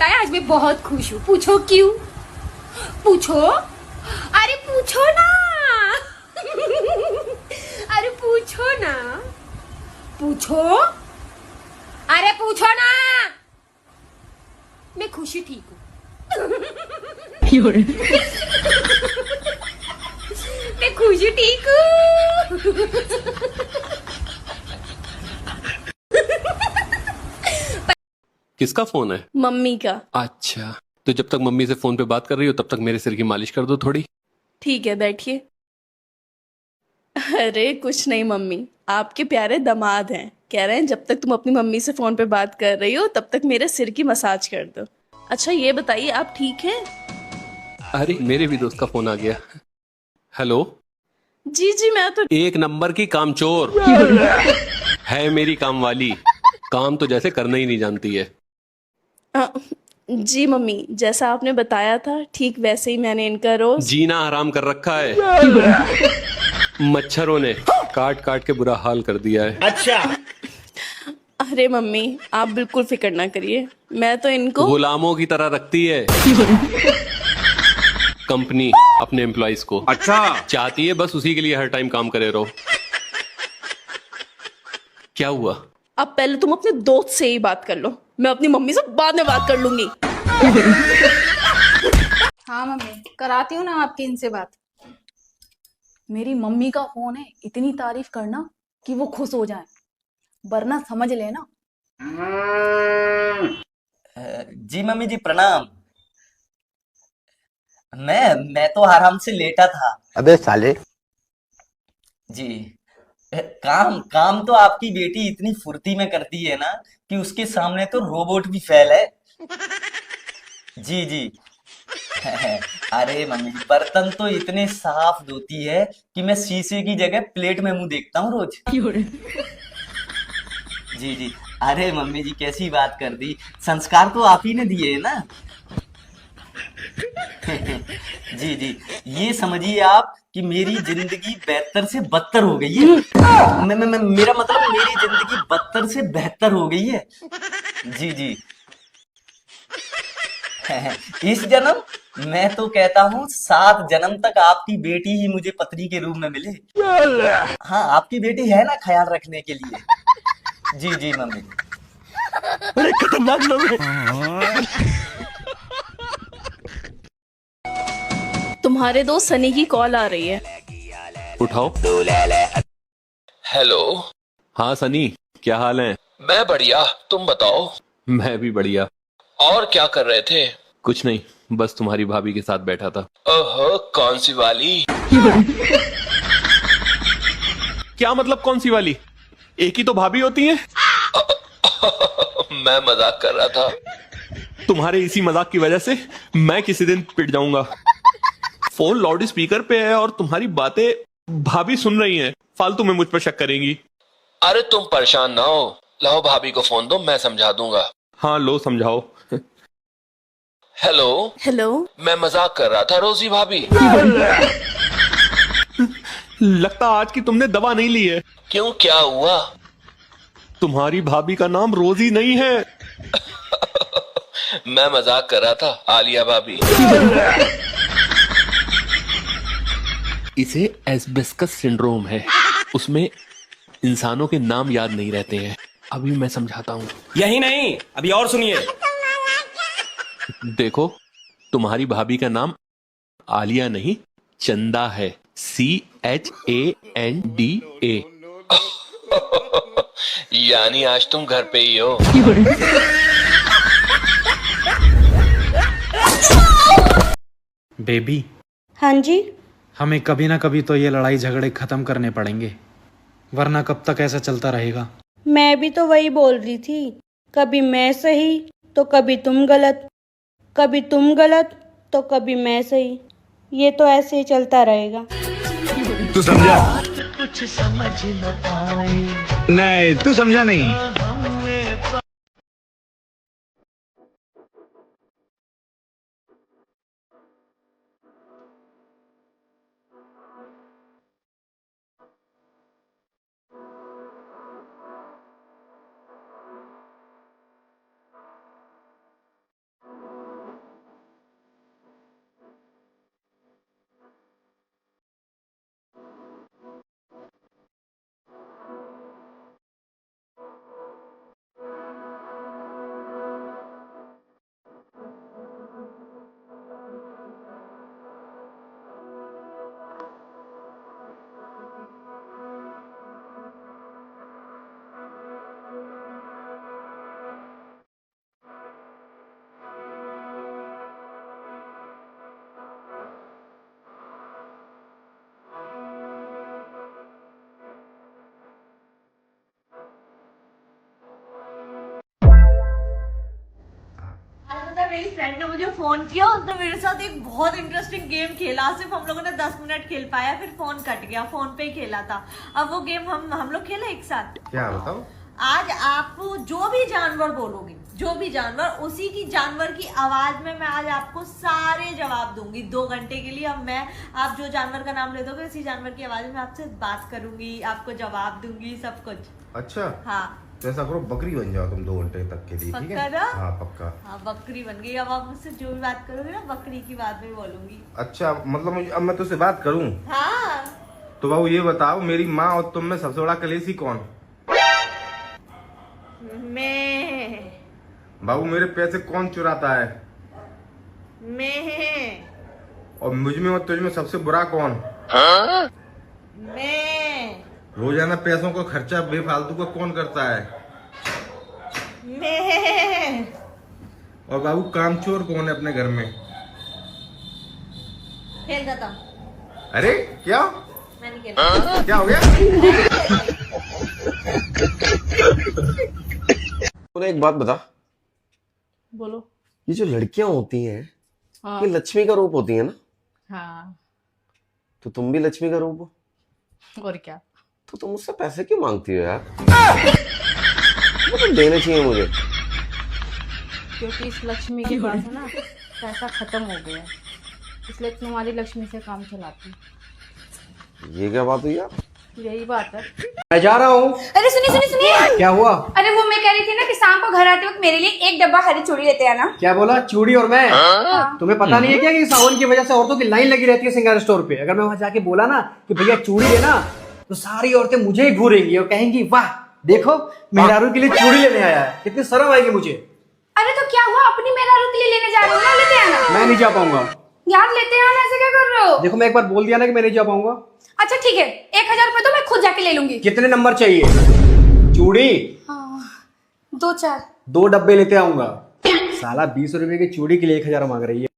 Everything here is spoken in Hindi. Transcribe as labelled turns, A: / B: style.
A: बताएं, आज मैं बहुत खुश हूँ। पूछो क्यों? पूछो, अरे पूछो ना। अरे पूछो ना, पूछो, अरे पूछो ना। मैं खुशी ठीक हूँ। मैं खुशी ठीक हूँ।
B: किसका फोन है?
C: मम्मी का।
B: अच्छा, तो जब तक मम्मी से फोन पे बात कर रही हो तब तक मेरे सिर की मालिश कर दो थोड़ी।
C: ठीक है, बैठिए। अरे कुछ नहीं मम्मी, आपके प्यारे दामाद हैं, कह रहे हैं जब तक तुम अपनी मम्मी से फोन पे बात कर रही हो तब तक मेरे सिर की मसाज कर दो। अच्छा ये बताइए, आप ठीक हैं?
B: अरे मेरे भी दोस्त का फोन आ गया। हेलो।
C: जी जी, मैं तो
B: एक नंबर की कामचोर है मेरी काम वाली। काम तो जैसे करना ही नहीं जानती है।
C: अ, जी मम्मी, जैसा आपने बताया था ठीक वैसे ही मैंने इनका रोज।
B: जीना हराम कर रखा है। मच्छरों ने काट काट के बुरा हाल कर दिया है।
D: अच्छा।
C: अरे मम्मी, आप बिल्कुल फिक्र ना करिए, मैं तो इनको
B: गुलामों की तरह रखती है कंपनी अपने एम्प्लॉइज को।
D: अच्छा।
B: चाहती है बस उसी के लिए हर टाइम काम करे रहो। क्या हुआ?
C: अब पहले तुम अपने दोस्त से ही बात कर लो, मैं अपनी मम्मी से बाद में बात कर लूंगी।
E: हाँ मम्मी, कराती हूँ ना आपकी इनसे बात। मेरी मम्मी का फोन है, इतनी तारीफ करना कि वो खुश हो जाए, वरना समझ लेना।
F: जी मम्मी जी प्रणाम। मैं तो आराम से लेटा था।
D: अबे साले।
F: जी। काम काम तो आपकी बेटी इतनी फुर्ती में करती है ना कि उसके सामने तो रोबोट भी फेल है। जी जी। अरे मम्मी जी, बर्तन तो इतने साफ धोती है कि मैं शीशे की जगह प्लेट में मुंह देखता हूँ रोज। जी जी। अरे मम्मी जी कैसी बात कर दी, संस्कार तो आप ही ने दिए है ना। जी जी। ये समझिए आप कि मेरी जिंदगी बेहतर से बदतर हो गई है। मेरा मतलब मेरी जिंदगी बदतर से बेहतर हो गई है। जी जी। इस जन्म मैं तो कहता हूँ 7 जन्म तक आपकी बेटी ही मुझे पत्नी के रूप में मिले। हाँ, आपकी बेटी है ना ख्याल रखने के लिए। जी जी मम्मी।
D: अरे खतरनाक लोग हैं।
C: तुम्हारे दोस्त सनी की कॉल आ रही है।
B: उठाओ।
G: हेलो।
B: हाँ सनी, क्या हाल है?
G: मैं बढ़िया, तुम बताओ।
B: मैं भी बढ़िया।
G: और क्या कर रहे थे?
B: कुछ नहीं, बस तुम्हारी भाभी के साथ बैठा था।
G: ओहो, कौन सी वाली?
B: क्या मतलब कौन सी वाली? एक ही तो भाभी होती है।
G: मैं मजाक कर रहा था।
B: तुम्हारे इसी मजाक की वजह से मैं किसी दिन पिट जाऊंगा। फोन लाउड स्पीकर पे है और तुम्हारी बातें भाभी सुन रही हैं। फालतू में मुझ पर शक करेंगी।
G: अरे तुम परेशान ना हो, लाओ भाभी को फोन दो, मैं समझा दूंगा।
B: हाँ लो समझाओ।
G: हेलो।
C: हेलो।
G: मैं मजाक कर रहा था रोजी भाभी।
B: लगता आज की तुमने दवा नहीं ली है।
G: क्यों, क्या हुआ?
B: तुम्हारी भाभी का नाम रोजी नहीं है।
G: मैं मजाक कर रहा था, आलिया भाभी।
B: इसे एस्बेस्टस सिंड्रोम है। उसमें इंसानों के नाम याद नहीं रहते हैं। अभी मैं समझाता हूँ।
D: यही नहीं, अभी और सुनिए।
B: देखो, तुम्हारी भाभी का नाम आलिया नहीं चंदा है। CHANDA।
G: यानी आज तुम घर पे ही हो।
H: बेबी,
I: हाँ जी।
H: हमें कभी ना कभी तो ये लड़ाई झगड़े खत्म करने पड़ेंगे, वरना कब तक ऐसा चलता रहेगा।
I: मैं भी तो वही बोल रही थी, कभी मैं सही तो कभी तुम गलत, कभी तुम गलत तो कभी मैं सही। ये तो ऐसे ही चलता रहेगा।
D: तू समझा? कुछ समझ न आए। नहीं, तू समझा नहीं।
J: मेरी फ्रेंड ने मुझे फोन किया, उसने मेरे साथ एक बहुत इंटरेस्टिंग गेम खेला। सिर्फ हम लोगों ने 10 मिनट खेल पाया, फिर फोन कट गया। फोन पे ही खेला था। अब वो गेम हम लोग खेले एक साथ।
K: क्या बताओ?
J: आज आप जो भी जानवर बोलोगे, जो भी जानवर, उसी की जानवर की आवाज में मैं आज आपको सारे जवाब दूंगी 2 घंटे के लिए। अब मैं, आप जो जानवर का नाम ले दोगे उसी जानवर की आवाज में आपसे बात करूंगी, आपको जवाब दूंगी, सब कुछ।
K: अच्छा,
J: हाँ,
K: तो ऐसा करो, बकरी बन जाओ तुम 2 घंटे तक के लिए, ठीक है?
J: पक्का ना?
K: हाँ पक्का।
J: हाँ, बकरी बन गई। अब आप मुझसे जो भी बात करोगे ना, बकरी की बात में बोलूंगी।
K: अच्छा, मतलब अब मैं तुझसे बात करूं?
J: हाँ।
K: तो बाबू ये बताओ, मेरी माँ और तुम में सबसे बड़ा कलेशी कौन?
J: मैं।
K: बाबू मेरे पैसे कौन चुराता है?
J: मैं।
K: और मुझ में और तुझ में सबसे बुरा कौन?
J: मैं।
K: रोजाना पैसों का खर्चा बेफालतू का कौन करता है?
J: मैं।
K: और बाबू कामचोर कौन है अपने घर में?
J: खेल खत्म।
K: अरे क्या?
J: मैं नहीं खेल।
K: क्या हो गया?
L: एक बात बता,
E: बोलो।
L: ये जो लड़कियां होती हैं,
E: हाँ।
L: ये लक्ष्मी का रूप होती है ना?
E: हाँ।
L: तो तुम भी लक्ष्मी का रूप हो,
E: और क्या?
L: तो तुम मुझसे पैसे क्यों मांगती हो यार? वो तो देने चाहिए मुझे।
E: क्योंकि इस लक्ष्मी के पास है ना, पैसा खत्म हो गया, इसलिए तुम्हारी लक्ष्मी से काम चलाती।
L: ये क्या बात हुई यार?
E: यही बात है।
A: मैं जा रहा हूँ।
M: अरे सुनिए सुनिए सुनिए,
A: क्या हुआ?
M: अरे वो मैं कह रही थी ना कि शाम को घर आते वक्त मेरे लिए 1 डब्बा हरी चूड़ी लेते आना।
A: क्या बोला? चूड़ी और मैं? तुम्हें पता नहीं है क्या कि सावन की वजह से औरतों की लाइन लगी रहती है सिंगार स्टोर पे? अगर मैं वहां जाके बोला ना कि भैया चूड़ी लेना, तो सारी औरतें मुझे ही घूरेंगी और कहेंगी वाह देखो मेहरारू के लिए चूड़ी लेने आया है, कितनी शर्म आएगी मुझे।
M: अरे तो क्या हुआ, अपनी मेहरारू के लिए लेने जा रहे हो ना, लेते आना।
A: मैं नहीं जा पाऊंगा
M: यार, लेते आना, ऐसे क्या कर रहे हो?
A: देखो, मैं एक बार बोल दिया ना कि मैं नहीं जा पाऊंगा।
M: अच्छा ठीक है, 1000 रुपए तो मैं खुद जाके ले लूंगी।
A: कितने नंबर चाहिए? चूड़ी
M: 2-4
A: 2 डब्बे लेते आऊंगा। साला 20 रुपए की चूड़ी के लिए 1000 मांग रही है।